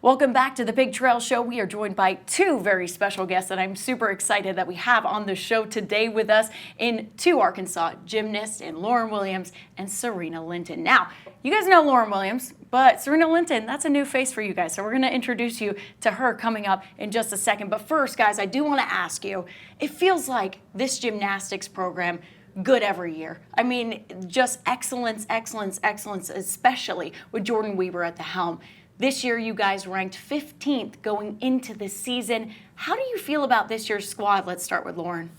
Welcome back to the Big Trail Show. We are joined by two very special guests, and I'm super excited that we have on the show today with us in two Arkansas gymnasts, in Lauren Williams and Sirena Linton. Now, you guys know Lauren Williams, but Sirena Linton, that's a new face for you guys. So we're going to introduce you to her coming up in just a second. But first, guys, I do want to ask you, it feels like this gymnastics program good every year. I mean, just excellence, excellence, excellence, especially with Jordan Weber at the helm. This year, you guys ranked 15th going into the season. How do you feel about this year's squad? Let's start with Lauren.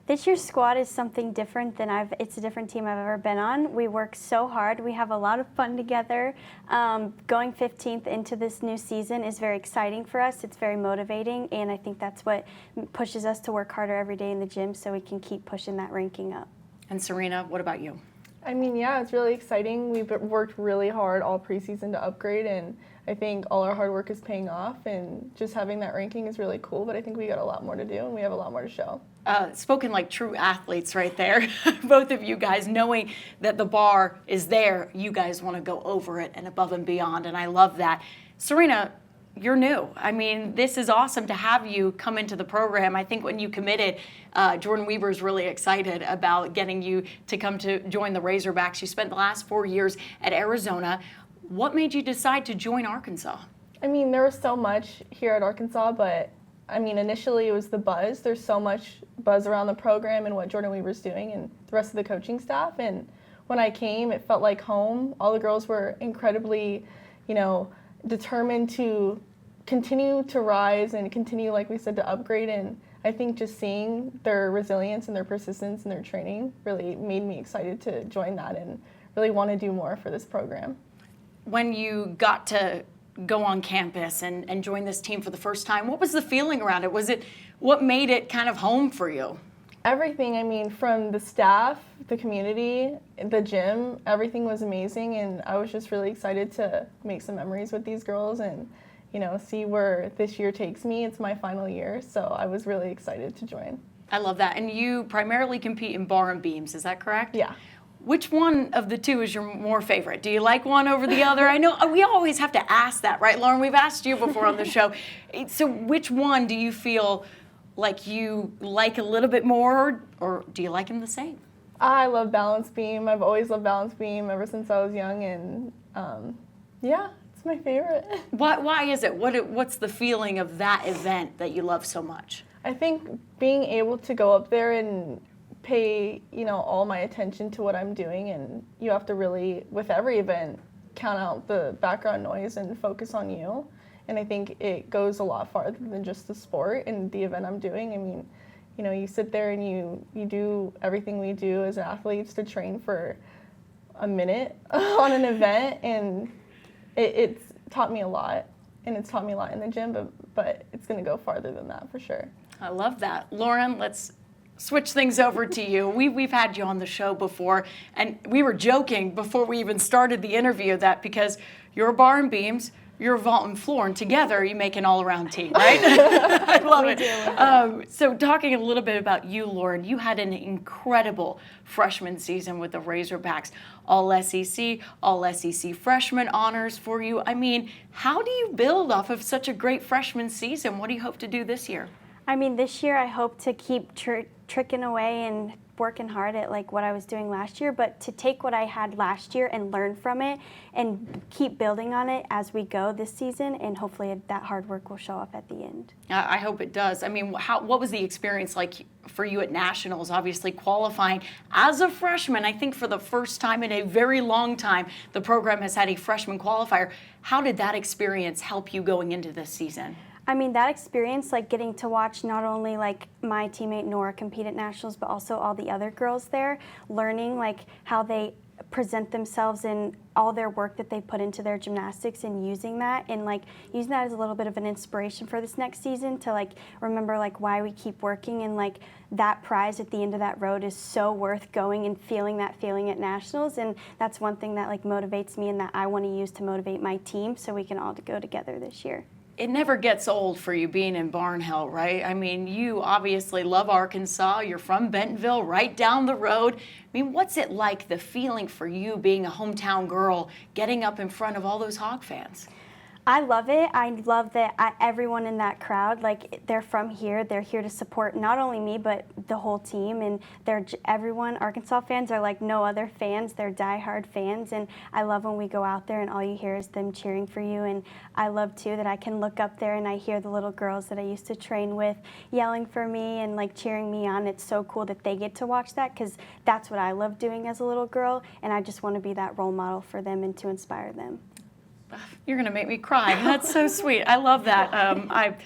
This year's squad is something different than it's a different team I've ever been on. We work so hard. We have a lot of fun together. Going 15th into this new season is very exciting for us. It's very motivating, and I think that's what pushes us to work harder every day in the gym so we can keep pushing that ranking up. And Sirena, what about you? I mean, yeah, it's really exciting. We've worked really hard all preseason to upgrade, and I think all our hard work is paying off, and just having that ranking is really cool, but I think we got a lot more to do, and we have a lot more to show. Spoken like true athletes right there. Both of you guys, knowing that the bar is there, you guys want to go over it and above and beyond, and I love that. Sirena, you're new. I mean, this is awesome to have you come into the program. I think when you committed, Jordan Weber's really excited about getting you to come to join the Razorbacks. You spent the last 4 years at Arizona. What made you decide to join Arkansas? I mean, there was so much here at Arkansas, but I mean, initially it was the buzz. There's so much buzz around the program and what Jordan Weber's doing and the rest of the coaching staff. And when I came, it felt like home. All the girls were incredibly, determined to continue to rise and continue, like we said, to upgrade. And I think just seeing their resilience and their persistence and their training really made me excited to join that and really want to do more for this program. When you got to go on campus and join this team for the first time, what was the feeling around it? Was it what made it kind of home for you? Everything. I mean, from the staff, the community, the gym, everything was amazing, and I was just really excited to make some memories with these girls and see where this year takes me. It's my final year, so I was really excited to join. I love that. And you primarily compete in bar and beams, is that correct? Yeah. Which one of the two is your more favorite? Do you like one over the other? I know we always have to ask that, right, Lauren? We've asked you before on the show. So which one do you feel like you like a little bit more, or do you like them the same? I love balance beam. I've always loved balance beam ever since I was young, and yeah, it's my favorite. Why is it? What's the feeling of that event that you love so much? I think being able to go up there and pay, all my attention to what I'm doing, and you have to really, with every event, count out the background noise and focus on you. And I think it goes a lot farther than just the sport and the event I'm doing. I mean, you sit there and you do everything we do as athletes to train for a minute on an event, and it's taught me a lot, and it's taught me a lot in the gym, but it's going to go farther than that for sure. I love that. Lauren, let's switch things over to you. We've had you on the show before, and we were joking before we even started the interview that because you're bar and beams, you're vault and floor, and together you make an all-around team, right? I love it. So talking a little bit about you, Lauren, you had an incredible freshman season with the Razorbacks. All SEC freshman honors for you. I mean, how do you build off of such a great freshman season? What do you hope to do this year? I mean, this year I hope to keep tricking away and working hard at like what I was doing last year, but to take what I had last year and learn from it and keep building on it as we go this season, and hopefully that hard work will show up at the end. I hope it does. I mean, what was the experience like for you at Nationals, obviously qualifying as a freshman? I think for the first time in a very long time, the program has had a freshman qualifier. How did that experience help you going into this season? I mean, that experience, like getting to watch not only like my teammate Nora compete at Nationals, but also all the other girls there, learning like how they present themselves and all their work that they put into their gymnastics, and using that as a little bit of an inspiration for this next season to like remember like why we keep working, and like that prize at the end of that road is so worth going and feeling that feeling at Nationals. And that's one thing that like motivates me and that I want to use to motivate my team so we can all go together this year. It never gets old for you being in Barnhill, right? I mean, you obviously love Arkansas. You're from Bentonville, right down the road. I mean, what's it like, the feeling for you being a hometown girl, getting up in front of all those Hog fans? I love it. I love that everyone in that crowd, like they're from here. They're here to support not only me but the whole team, and everyone. Arkansas fans are like no other fans. They're diehard fans, and I love when we go out there and all you hear is them cheering for you. And I love too that I can look up there and I hear the little girls that I used to train with yelling for me and like cheering me on. It's so cool that they get to watch that because that's what I love doing as a little girl, and I just want to be that role model for them and to inspire them. You're going to make me cry. That's so sweet. I love that.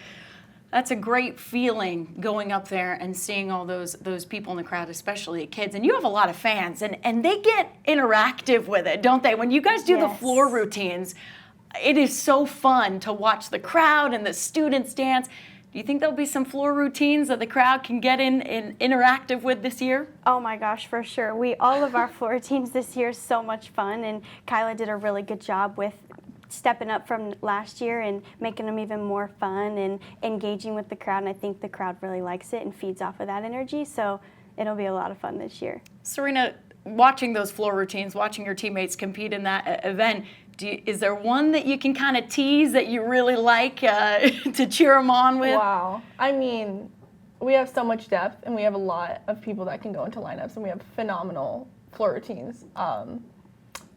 That's a great feeling going up there and seeing all those people in the crowd, especially kids. And you have a lot of fans, and they get interactive with it, don't they? When you guys do the floor routines, it is so fun to watch the crowd and the students dance. Do you think there'll be some floor routines that the crowd can get in and interactive with this year? Oh my gosh, for sure. All of our floor routines this year is so much fun, and Kyla did a really good job with stepping up from last year and making them even more fun and engaging with the crowd, and I think the crowd really likes it and feeds off of that energy, so it'll be a lot of fun this year. Sirena, watching those floor routines, watching your teammates compete in that event, is there one that you can kind of tease that you really like to cheer them on with? Wow. I mean, we have so much depth, and we have a lot of people that can go into lineups, and we have phenomenal floor routines.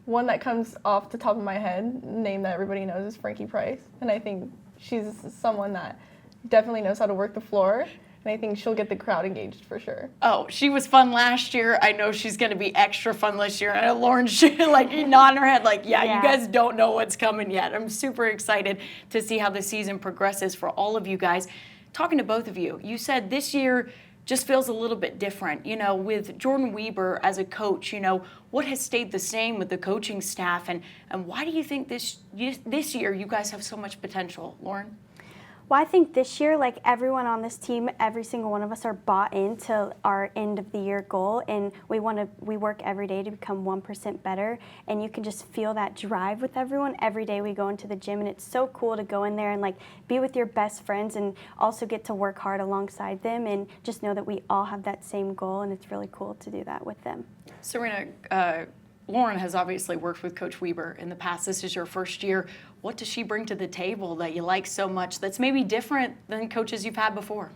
One that comes off the top of my head, name that everybody knows, is Frankie Price. And I think she's someone that definitely knows how to work the floor. And I think she'll get the crowd engaged for sure. Oh, she was fun last year. I know she's going to be extra fun this year. I know Lauren's like nodding her head like, yeah, you guys don't know what's coming yet. I'm super excited to see how the season progresses for all of you guys. Talking to both of you, you said this year just feels a little bit different. You know, with Jordan Weber as a coach, you know, what has stayed the same with the coaching staff, and why do you think this year you guys have so much potential, Lauren? Well, I think this year, like everyone on this team, every single one of us are bought into our end of the year goal, and we work every day to become 1% better, and you can just feel that drive with everyone. Every day we go into the gym, and it's so cool to go in there and like be with your best friends and also get to work hard alongside them and just know that we all have that same goal, and it's really cool to do that with them. Sirena, Lauren has obviously worked with Coach Weber in the past. This is your first year. What does she bring to the table that you like so much that's maybe different than coaches you've had before?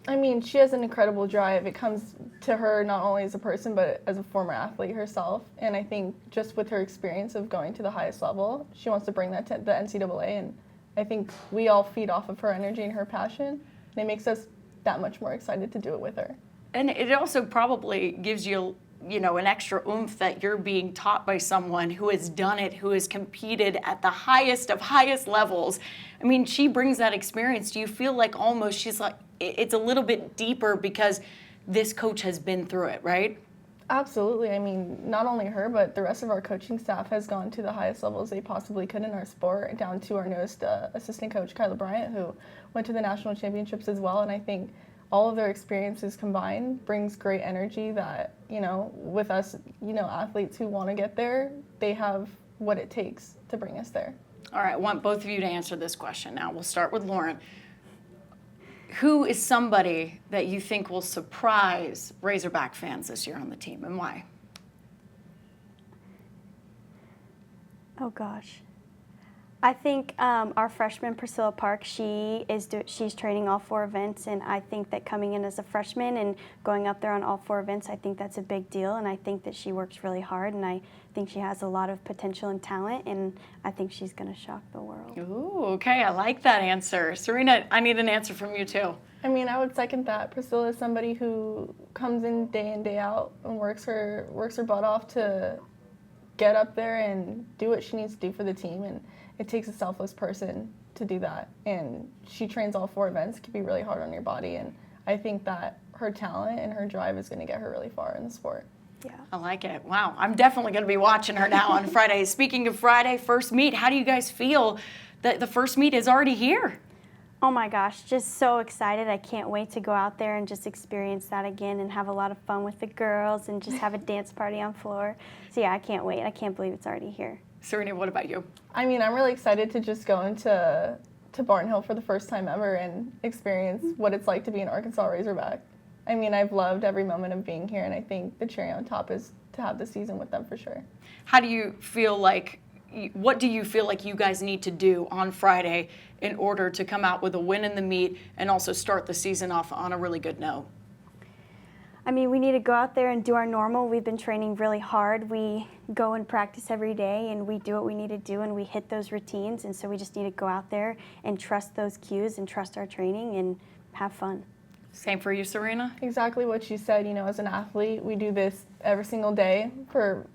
I mean, she has an incredible drive. It comes to her not only as a person, but as a former athlete herself. And I think just with her experience of going to the highest level, she wants to bring that to the NCAA. And I think we all feed off of her energy and her passion. And it makes us that much more excited to do it with her. And it also probably gives you an extra oomph that you're being taught by someone who has done it, who has competed at the highest of highest levels. I mean, she brings that experience. Do you feel like almost she's like, it's a little bit deeper because this coach has been through it, right? Absolutely. I mean, not only her, but the rest of our coaching staff has gone to the highest levels they possibly could in our sport, down to our newest assistant coach, Kyla Bryant, who went to the national championships as well. And I think all of their experiences combined brings great energy that, with us, athletes who want to get there, they have what it takes to bring us there. All right, I want both of you to answer this question now. We'll start with Lauren. Who is somebody that you think will surprise Razorback fans this year on the team, and why? Oh gosh. I think our freshman Priscilla Park, she's training all 4 events, and I think that coming in as a freshman and going up there on all 4 events, I think that's a big deal, and I think that she works really hard, and I think she has a lot of potential and talent, and I think she's going to shock the world. Ooh, okay, I like that answer. Sirena, I need an answer from you too. I mean, I would second that. Priscilla is somebody who comes in day out and works her butt off to get up there and do what she needs to do for the team, and it takes a selfless person to do that. And she trains all 4 events. It can be really hard on your body, and I think that her talent and her drive is going to get her really far in the sport. Yeah. I like it. Wow, I'm definitely going to be watching her now on Friday. Speaking of Friday, first meet, how do you guys feel that the first meet is already here? Oh my gosh, just so excited. I can't wait to go out there and just experience that again and have a lot of fun with the girls and just have a dance party on floor. So yeah, I can't wait. I can't believe it's already here. Sirena, what about you? I mean, I'm really excited to just go into Barton for the first time ever and experience what it's like to be an Arkansas Razorback. I mean, I've loved every moment of being here, and I think the cherry on top is to have the season with them for sure. How do you feel like what do you feel like you guys need to do on Friday in order to come out with a win in the meet and also start the season off on a really good note? I mean, we need to go out there and do our normal. We've been training really hard. We go and practice every day, and we do what we need to do, and we hit those routines. And so we just need to go out there and trust those cues and trust our training and have fun. Same for you, Sirena? Exactly what you said. You know, as an athlete, we do this every single day for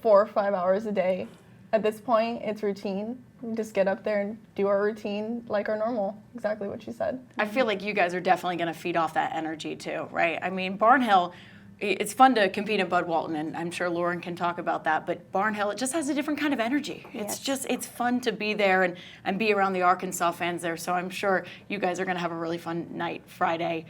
4 or 5 hours a day. At this point, it's routine. We just get up there and do our routine like our normal. Exactly what you said. I feel like you guys are definitely going to feed off that energy too, right? I mean, Barnhill, it's fun to compete in Bud Walton, and I'm sure Lauren can talk about that, but Barnhill, it just has a different kind of energy. It's fun to be there and be around the Arkansas fans there, so I'm sure you guys are going to have a really fun night Friday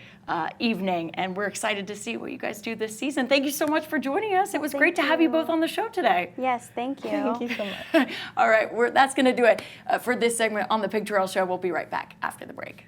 evening, and we're excited to see what you guys do this season. Thank you so much for joining us. It was great to have you both on the show today. Yes, thank you. Thank you so much. All right, that's going to do it for this segment on the Pig Trail Show. We'll be right back after the break.